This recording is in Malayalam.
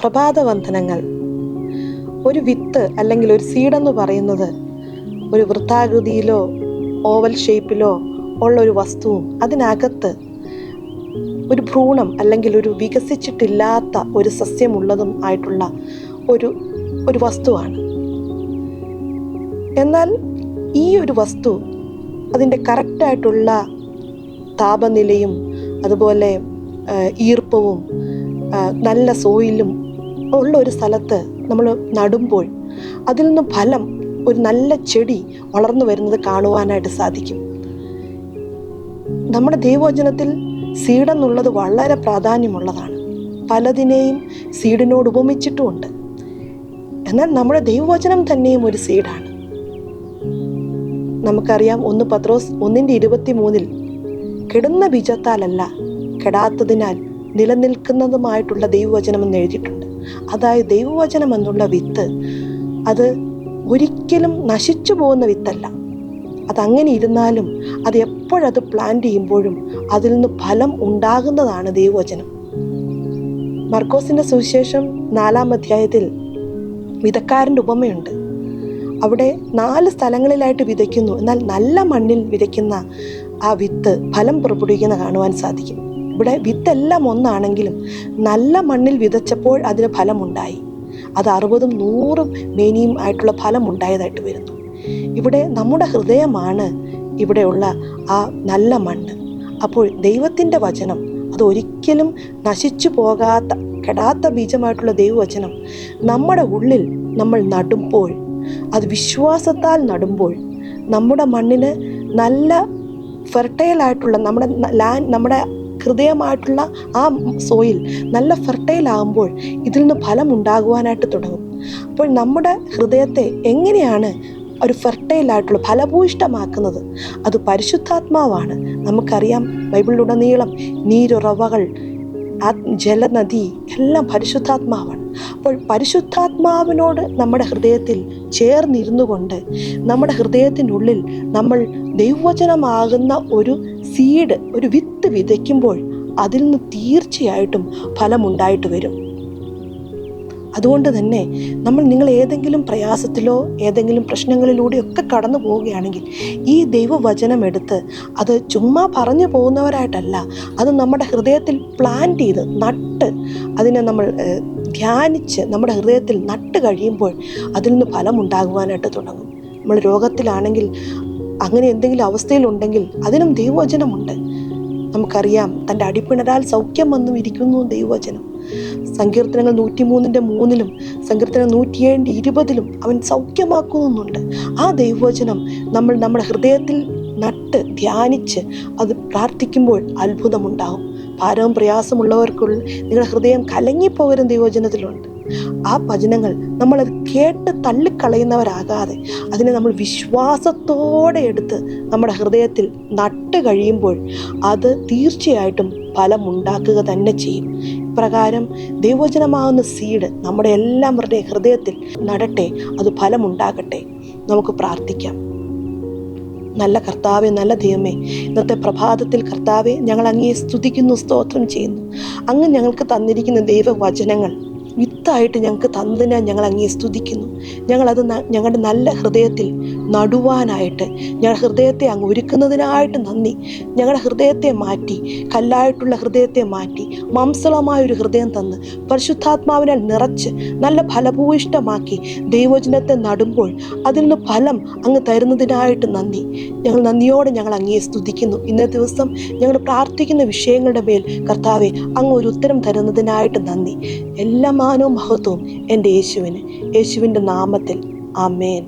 പ്രഭാതവന്ദനങ്ങൾ. ഒരു വിത്ത് അല്ലെങ്കിൽ ഒരു സീഡെന്ന് പറയുന്നത് ഒരു വൃത്താകൃതിയിലോ ഓവൽ ഷേപ്പിലോ ഉള്ള ഒരു വസ്തുവും അതിനകത്ത് ഒരു ഭ്രൂണം അല്ലെങ്കിൽ ഒരു വികസിച്ചിട്ടില്ലാത്ത ഒരു സസ്യമുള്ളതും ആയിട്ടുള്ള ഒരു വസ്തുവാണ്. എന്നാൽ ഈ ഒരു വസ്തു അതിൻ്റെ കറക്റ്റായിട്ടുള്ള താപനിലയും അതുപോലെ ഈർപ്പവും നല്ല സോയിലും ഉള്ള ഒരു സ്ഥലത്ത് നമ്മൾ നടുമ്പോൾ അതിൽ നിന്ന് ഫലം, ഒരു നല്ല ചെടി വളർന്നു വരുന്നത് കാണുവാനായിട്ട് സാധിക്കും. നമ്മുടെ ദൈവവചനത്തിൽ സീഡെന്നുള്ളത് വളരെ പ്രാധാന്യമുള്ളതാണ്. പലതിനെയും സീഡിനോട് ഉപമിച്ചിട്ടുമുണ്ട്. എന്നാൽ നമ്മുടെ ദൈവവചനം തന്നെയും ഒരു സീഡാണ്. നമുക്കറിയാം 1 പത്രോസ് 1:23 കെടുന്ന ബീജത്താലല്ല, കെടാത്തതിനാൽ നിലനിൽക്കുന്നതുമായിട്ടുള്ള ദൈവവചനം എന്ന് എഴുതിയിട്ടുണ്ട്. അതായത് ദൈവവചനം എന്നുള്ള വിത്ത് അത് ഒരിക്കലും നശിച്ചു പോകുന്ന വിത്തല്ല. അതങ്ങനെ ഇരുന്നാലും അത് എപ്പോഴത് പ്ലാന്റ് ചെയ്യുമ്പോഴും അതിൽ നിന്ന് ഫലം ഉണ്ടാകുന്നതാണ് ദൈവവചനം. മർക്കോസിന്റെ സുവിശേഷം 4-ാം അധ്യായത്തിൽ വിതക്കാരൻ്റെ ഉപമയുണ്ട്. അവിടെ 4 സ്ഥലങ്ങളിലായിട്ട് വിതയ്ക്കുന്നു. എന്നാൽ നല്ല മണ്ണിൽ വിതയ്ക്കുന്ന ആ വിത്ത് ഫലം പുറപ്പെടുവിക്കുന്ന കാണുവാൻ സാധിക്കും. ഇവിടെ വിത്തെല്ലാം ഒന്നാണെങ്കിലും നല്ല മണ്ണിൽ വിതച്ചപ്പോൾ അതിന് ഫലമുണ്ടായി. അത് 60ഉം 100ഉം മേനിയും ആയിട്ടുള്ള ഫലം ഉണ്ടായതായിട്ട് വരുന്നു. ഇവിടെ നമ്മുടെ ഹൃദയമാണ് ഇവിടെയുള്ള ആ നല്ല മണ്ണ്. അപ്പോൾ ദൈവത്തിൻ്റെ വചനം അത് ഒരിക്കലും നശിച്ചു പോകാത്ത കെടാത്ത ബീജമായിട്ടുള്ള ദൈവവചനം നമ്മുടെ ഉള്ളിൽ നമ്മൾ നടുമ്പോൾ, അത് വിശ്വാസത്താൽ നടുമ്പോൾ, നമ്മുടെ മണ്ണിന് നല്ല ഫെർട്ടൈലായിട്ടുള്ള നമ്മുടെ ഹൃദയമായിട്ടുള്ള ആ സോയിൽ നല്ല ഫെർട്ടൈൽ ആകുമ്പോൾ ഇതിൽ നിന്ന് ഫലം ഉണ്ടാകുവാനായിട്ട് തുടങ്ങും. അപ്പോൾ നമ്മുടെ ഹൃദയത്തെ എങ്ങനെയാണ് ഒരു ഫെർട്ടൈലായിട്ടുള്ള ഫലഭൂയിഷ്ടമാക്കുന്നത്? അത് പരിശുദ്ധാത്മാവാണ്. നമുക്കറിയാം, ബൈബിളിലുടനീളം നീരുറവകൾ, ജലനദി എല്ലാം പരിശുദ്ധാത്മാവാണ്. അപ്പോൾ പരിശുദ്ധാത്മാവിനോട് നമ്മുടെ ഹൃദയത്തിൽ ചേർന്നിരുന്നു കൊണ്ട് നമ്മുടെ ഹൃദയത്തിനുള്ളിൽ നമ്മൾ ദൈവവചനമാകുന്ന ഒരു സീഡ്, ഒരു വിത്ത് വിതയ്ക്കുമ്പോൾ അതിൽ നിന്ന് തീർച്ചയായിട്ടും ഫലമുണ്ടായിട്ട് വരും. അതുകൊണ്ട് തന്നെ നിങ്ങൾ ഏതെങ്കിലും പ്രയാസത്തിലോ ഏതെങ്കിലും പ്രശ്നങ്ങളിലൂടെയൊക്കെ കടന്നു പോവുകയാണെങ്കിൽ ഈ ദൈവവചനം എടുത്ത് അത് ചുമ്മാ പറഞ്ഞു പോകുന്നവരായിട്ടല്ല, അത് നമ്മുടെ ഹൃദയത്തിൽ പ്ലാന്റ് ചെയ്ത് നട്ട് അതിനെ നമ്മൾ ധ്യാനിച്ച് നമ്മുടെ ഹൃദയത്തിൽ നട്ട് കഴിയുമ്പോൾ അതിൽ നിന്ന് ഫലമുണ്ടാകുവാനായിട്ട് തുടങ്ങും. നമ്മൾ രോഗത്തിലാണെങ്കിൽ, അങ്ങനെ എന്തെങ്കിലും അവസ്ഥയിലുണ്ടെങ്കിൽ അതിനും ദൈവവചനമുണ്ട്. നമുക്കറിയാം, തൻ്റെ അടിപ്പിണരാൽ സൗഖ്യം വന്നും ഇരിക്കുന്നു ദൈവവചനം. സങ്കീർത്തനങ്ങൾ 103:3 സങ്കീർത്തനം 107:20 അവൻ സൗഖ്യമാക്കുന്നുണ്ട്. ആ ദൈവവചനം നമ്മൾ നമ്മുടെ ഹൃദയത്തിൽ നട്ട് ധ്യാനിച്ച് അത് പ്രാർത്ഥിക്കുമ്പോൾ അത്ഭുതമുണ്ടാകും. ഭാരവും പ്രയാസമുള്ളവർക്കുള്ള നിങ്ങളുടെ ഹൃദയം കലങ്ങിപ്പോവരും ദൈവവചനത്തിലുണ്ട്. ആ വചനങ്ങൾ നമ്മളത് കേട്ട് തള്ളിക്കളയുന്നവരാകാതെ അതിനെ നമ്മൾ വിശ്വാസത്തോടെ എടുത്ത് നമ്മുടെ ഹൃദയത്തിൽ നട്ട് കഴിയുമ്പോൾ അത് തീർച്ചയായിട്ടും ഫലമുണ്ടാക്കുക തന്നെ ചെയ്യും. ഇപ്രകാരം ദൈവവചനമാകുന്ന സീഡ് നമ്മുടെ എല്ലാവരുടെ ഹൃദയത്തിൽ നടട്ടെ, അത് ഫലമുണ്ടാകട്ടെ. നമുക്ക് പ്രാർത്ഥിക്കാം. നല്ല കർത്താവേ, നല്ല ദൈവമേ, ഇന്നത്തെ പ്രഭാതത്തിൽ കർത്താവെ, ഞങ്ങൾ അങ്ങയെ സ്തുതിക്കുന്നു, സ്തോത്രം ചെയ്യുന്നു. അങ്ങ് ഞങ്ങൾക്ക് തന്നിരിക്കുന്ന ദൈവവചനങ്ങൾ വിത്തായിട്ട് ഞങ്ങൾക്ക് തന്നതിനാൽ ഞങ്ങൾ അങ്ങയെ സ്തുതിക്കുന്നു. ഞങ്ങളത് ഞങ്ങളുടെ നല്ല ഹൃദയത്തിൽ നടുവാനായിട്ട്, ഞങ്ങളുടെ ഹൃദയത്തെ അങ്ങ് ഒരുക്കുന്നതിനായിട്ട് നന്ദി. ഞങ്ങളുടെ ഹൃദയത്തെ മാറ്റി, കല്ലായിട്ടുള്ള ഹൃദയത്തെ മാറ്റി മാംസളമായൊരു ഹൃദയം തന്ന് പരിശുദ്ധാത്മാവിനാൽ നിറച്ച് നല്ല ഫലഭൂയിഷ്ടമാക്കി ദൈവവചനത്തെ നടുമ്പോൾ അതിൽ നിന്ന് ഫലം അങ്ങ് തരുന്നതിനായിട്ട് നന്ദി. ഞങ്ങൾ നന്ദിയോടെ ഞങ്ങൾ അങ്ങയെ സ്തുതിക്കുന്നു. ഇന്നത്തെ ദിവസം ഞങ്ങൾ പ്രാർത്ഥിക്കുന്ന വിഷയങ്ങളുടെ മേൽ കർത്താവെ അങ്ങ് ഒരു ഉത്തരം തരുന്നതിനായിട്ട് നന്ദി. എല്ലാ മാനവും മഹത്വവും എൻ്റെ യേശുവിൻ്റെ നാമത്തിൽ. ആമേൻ.